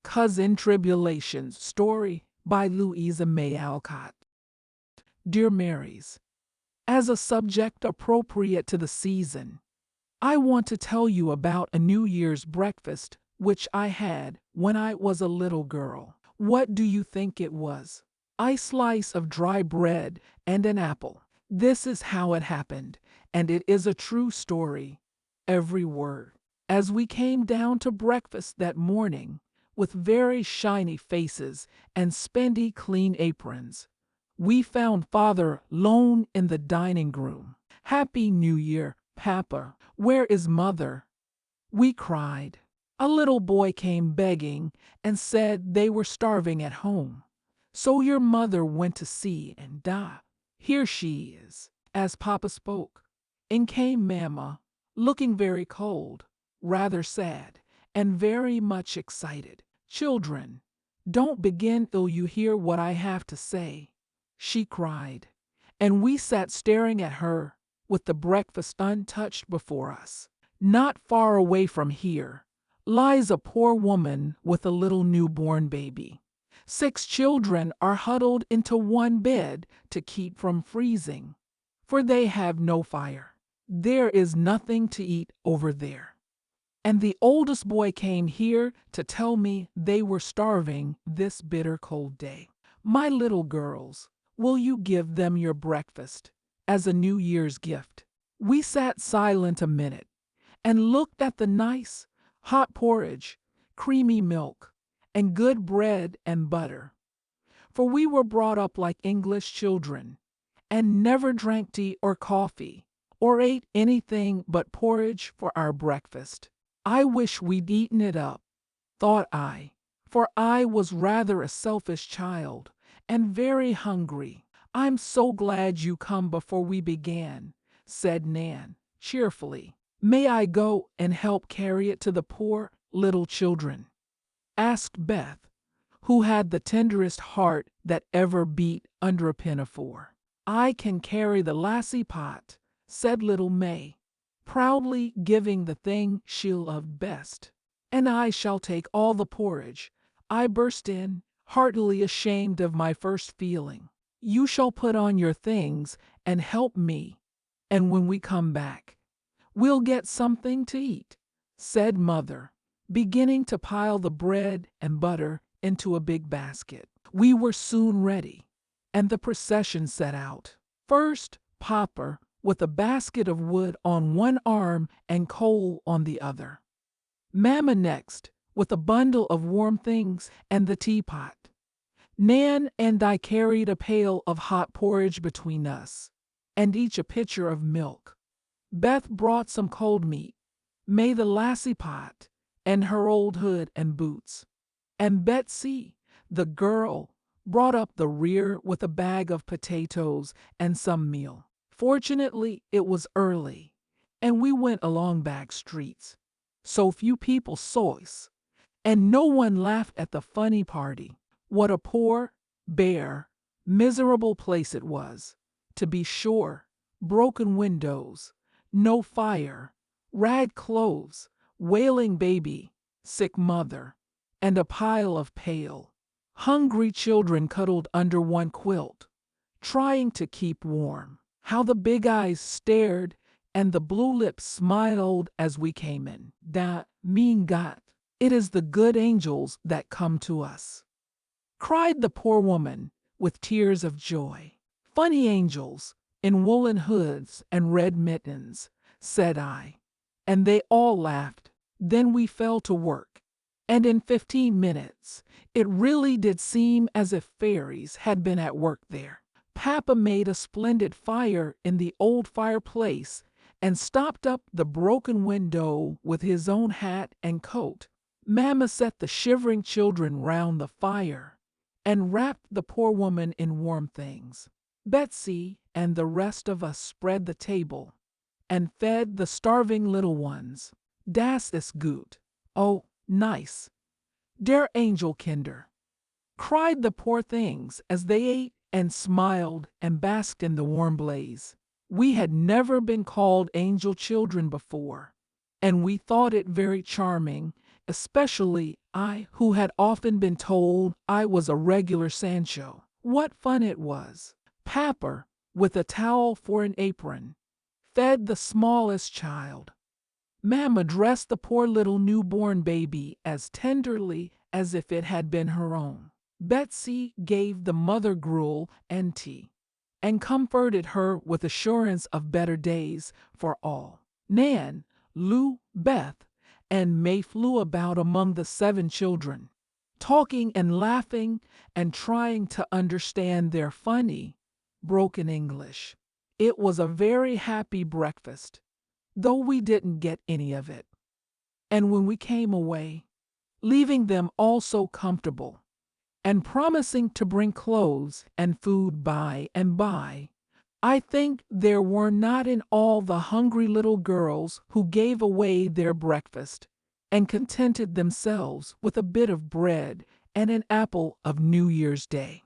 Cousin Tribulation story by Louisa May Alcott. Dear Marys, as a subject appropriate to the season, I want to tell you about a New Year's breakfast which I had when I was a little girl. What do you think it was? A slice of dry bread and an apple. This is how it happened, and it is a true story, every word. As we came down to breakfast that morning, with very shiny faces and spendy clean aprons, we found Father alone in the dining room. "Happy New Year, Papa. Where is Mother?" we cried. A little boy came begging and said they were starving at home. "So your mother went to see and here she is." As Papa spoke, in came Mama, looking very cold, rather sad, and very much excited. "Children, don't begin till you hear what I have to say," she cried, and we sat staring at her, with the breakfast untouched before us. Not far away from here lies a poor woman with a little newborn baby. 6 children are huddled into one bed to keep from freezing, for they have no fire. There is nothing to eat over there. And the oldest boy came here to tell me they were starving this bitter cold day. "My little girls, will you give them your breakfast as a New Year's gift?" We sat silent a minute and looked at the nice, hot porridge, creamy milk, and good bread and butter. For we were brought up like English children, and never drank tea or coffee, or ate anything but porridge for our breakfast. I wish we'd eaten it up, thought I, for I was rather a selfish child, and very hungry. "I'm so glad you come before we began," said Nan, cheerfully. "May I go and help carry it to the poor little children?" asked Beth, who had the tenderest heart that ever beat under a pinafore. "I can carry the lassie pot," said little May, proudly giving the thing she loved best. "And I shall take all the porridge," I burst in, heartily ashamed of my first feeling. "You shall put on your things and help me, and when we come back, we'll get something to eat," said Mother, beginning to pile the bread and butter into a big basket. We were soon ready, and the procession set out. First, Papa, with a basket of wood on one arm and coal on the other. Mama next, with a bundle of warm things and the teapot. Nan and I carried a pail of hot porridge between us, and each a pitcher of milk. Beth brought some cold meat, May the lassie pot, and her old hood and boots. And Betsy, the girl, brought up the rear with a bag of potatoes and some meal. Fortunately, it was early, and we went along back streets. So few people saw us, and no one laughed at the funny party. What a poor, bare, miserable place it was, to be sure. Broken windows, no fire, ragged clothes, wailing baby, sick mother, and a pile of pale, hungry children cuddled under one quilt, trying to keep warm. How the big eyes stared and the blue lips smiled as we came in. "Da, mean God, it is the good angels that come to us," cried the poor woman with tears of joy. "Funny angels, in woolen hoods and red mittens," said I, and they all laughed. Then we fell to work, and in 15 minutes it really did seem as if fairies had been at work there. Papa made a splendid fire in the old fireplace and stopped up the broken window with his own hat and coat. Mama set the shivering children round the fire and wrapped the poor woman in warm things. Betsy and the rest of us spread the table and fed the starving little ones. "Das ist gut. Oh, nice. Der Angel Kinder," cried the poor things as they ate and smiled and basked in the warm blaze. We had never been called angel children before, and we thought it very charming especially I, who had often been told I was a regular Sancho. What fun it was! Papper, with a towel for an apron, fed the smallest child. Mamma dressed the poor little newborn baby as tenderly as if it had been her own. Betsy gave the mother gruel and tea, and comforted her with assurance of better days for all. Nan, Lou, Beth, and May flew about among the 7 children, talking and laughing and trying to understand their funny, broken English. It was a very happy breakfast, though we didn't get any of it. And when we came away, leaving them all so comfortable, and promising to bring clothes and food by and by, I think there were not in all the hungry little girls who gave away their breakfast and contented themselves with a bit of bread and an apple of New Year's Day.